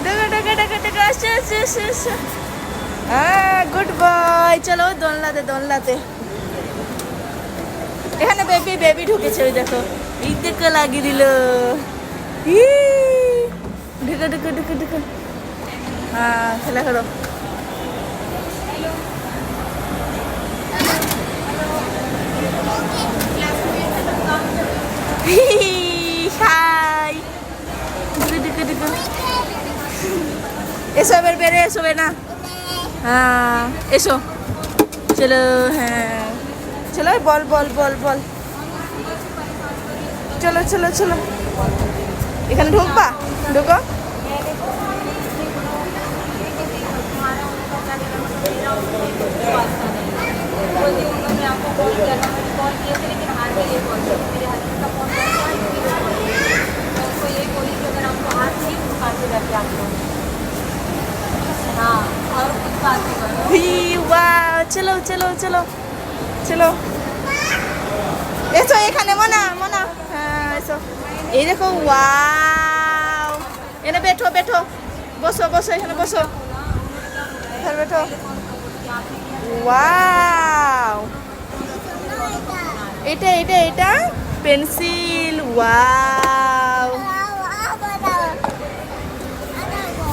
ঢোকো ঢোকো ঢোকো ঢোকো আসো আসো আসো আসো। হ্যাঁ গুড বয়, চলো দোলনাতে দোলনাতে। এখানে বেবি বেবি ঢুকেছে, ওই দেখো এই দেখো লাগিয়ে দিল। ঢুকো ঢুকো ঢুকো ঢুকো। হ্যাঁ খেলা করো। হাই ঢুকো ঢুকো ঢুকো। এসো এবার বেড়ে এসো না। হ্যাঁ এসো চলো। হ্যাঁ চলো বল বল বল বল। চলো চলো চলো, এখানে ঢুকবা, ঢুকো। চলো চলো চলো চলো এসো এখানে মনা মনা। হ্যাঁ এসো, এই দেখো ওয়াও। এনে বেঠো বেঠো, বসো বসো এখানে বসো, এখানে বেঠো। ওয়াও, এটা এটা এটা পেন্সিল। ওয়াও,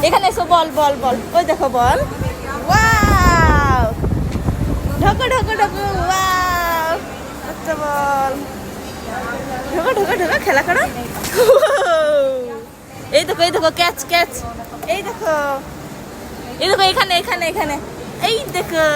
এখানে এসো বল বল বল, ওই দেখো বল। ওয়াও, ঢোকো ঢোকো ঢোকো। ওয়াও, আচ্ছা বল, ঢোকো ঢোকো ঢোকো, খেলা করো। এই দেখো এই দেখো ক্যাচ ক্যাচ, এই দেখো এই দেখো এখানে এখানে এখানে, এই দেখো।